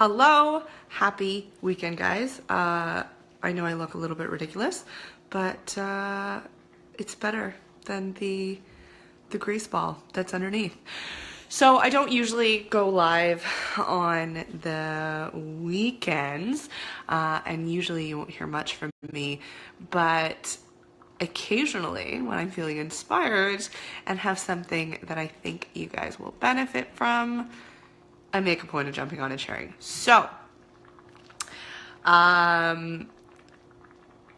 Hello, happy weekend, guys. I know I look a little bit ridiculous, but it's better than the grease ball that's underneath. So I don't usually go live on the weekends, and usually you won't hear much from me, but occasionally when I'm feeling inspired and have something that I think you guys will benefit from, I make a point of jumping on and sharing. So,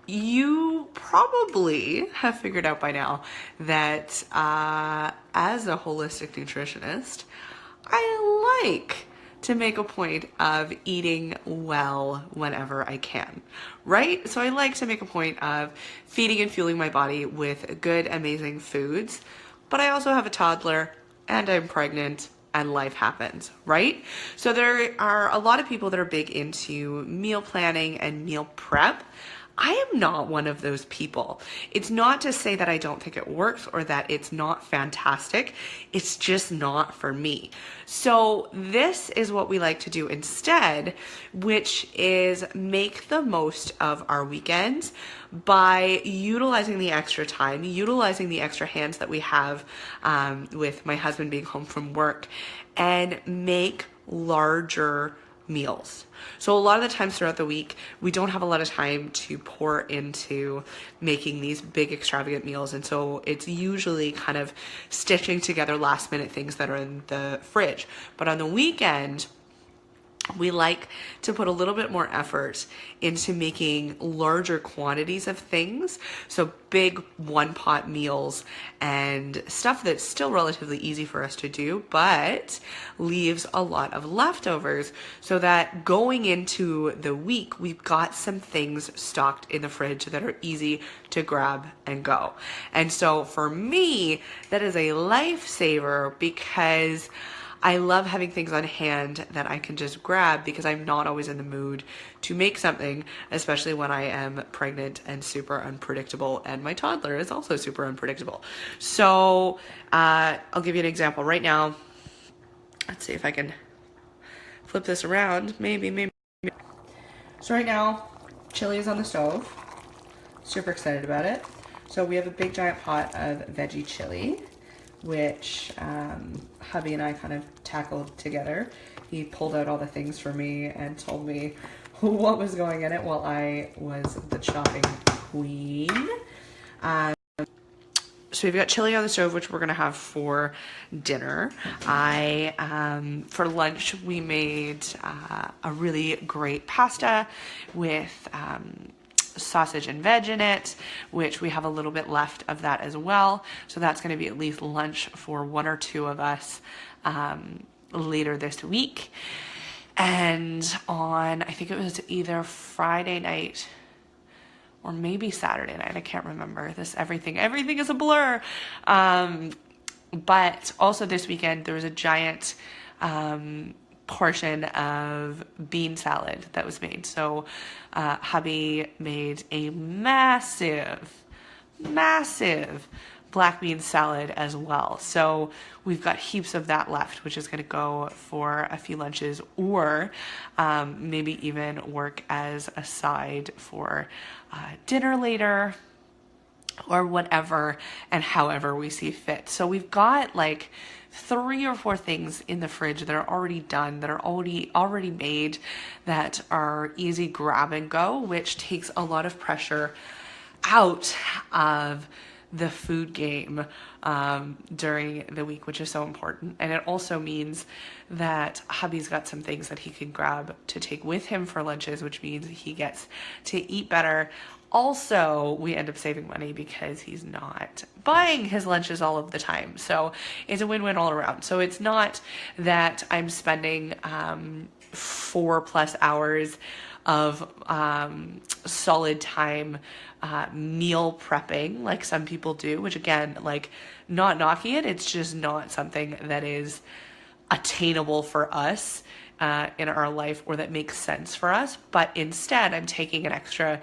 you probably have figured out by now that as a holistic nutritionist, I like to make a point of eating well whenever I can, right? So I like to make a point of feeding and fueling my body with good, amazing foods, but I also have a toddler and I'm pregnant and life happens, right? So there are a lot of people that are big into meal planning and meal prep. I am not one of those people. It's not to say that I don't think it works or that it's not fantastic. It's just not for me. So this is what we like to do instead, which is make the most of our weekends by utilizing the extra time, utilizing the extra hands that we have with my husband being home from work, and make larger meals. So a lot of the times throughout the week, we don't have a lot of time to pour into making these big extravagant meals. And so it's usually kind of stitching together last minute things that are in the fridge. But on the weekend, we like to put a little bit more effort into making larger quantities of things. So big one-pot meals and stuff that's still relatively easy for us to do, but leaves a lot of leftovers so that going into the week, we've got some things stocked in the fridge that are easy to grab and go. And so for me, that is a lifesaver because I love having things on hand that I can just grab because I'm not always in the mood to make something, especially when I am pregnant and super unpredictable, and my toddler is also super unpredictable. So I'll give you an example right now. Let's see if I can flip this around. Maybe. So right now, chili is on the stove. Super excited about it. So we have a big giant pot of veggie chili, which hubby and I kind of tackled together. He pulled out all the things for me and told me what was going in it while I was the chopping queen. So we've got chili on the stove, which we're gonna have for dinner. For lunch, we made a really great pasta with sausage and veg in it, which we have a little bit left of that as well. So that's going to be at least lunch for one or two of us later this week. And on, I think it was either Friday night or maybe Saturday night, I can't remember. Everything is a blur. But also this weekend, there was a giant portion of bean salad that was made. So hubby made a massive black bean salad as well. So we've got heaps of that left, which is going to go for a few lunches or maybe even work as a side for dinner later or whatever and however we see fit. So we've got like 3 or 4 things in the fridge that are already done, that are already made, that are easy grab and go, which takes a lot of pressure out of the food game during the week, which is so important. And it also means that hubby's got some things that he can grab to take with him for lunches, which means he gets to eat better. Also, we end up saving money because he's not buying his lunches all of the time. So it's a win-win all around. So it's not that I'm spending 4+ hours of solid time meal prepping like some people do, which again, like, not knocking it, it's just not something that is attainable for us in our life or that makes sense for us. But instead, I'm taking an extra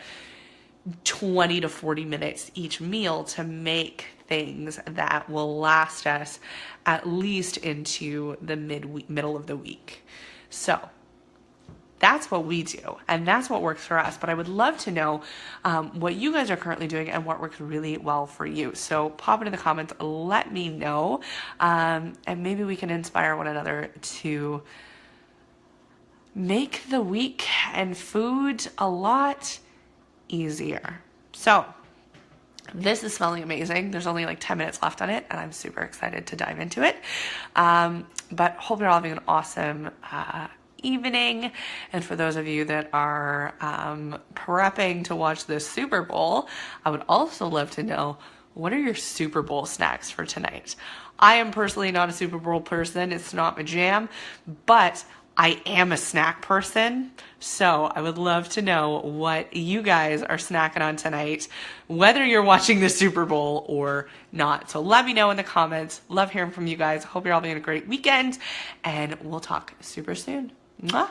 20 to 40 minutes each meal to make things that will last us at least into the middle of the week. So That's what we do, and that's what works for us. But I would love to know what you guys are currently doing and what works really well for you. So pop it in the comments, let me know, and maybe we can inspire one another to make the week and food a lot easier. So this is smelling amazing. There's only like 10 minutes left on it, and I'm super excited to dive into it. But hope you're all having an awesome evening. And for those of you that are prepping to watch the Super Bowl, I would also love to know, what are your Super Bowl snacks for tonight? I am personally not a Super Bowl person. It's not my jam, but I am a snack person, so I would love to know what you guys are snacking on tonight, whether you're watching the Super Bowl or not. So let me know in the comments. Love hearing from you guys. Hope you're all having a great weekend, and we'll talk super soon. Mwah!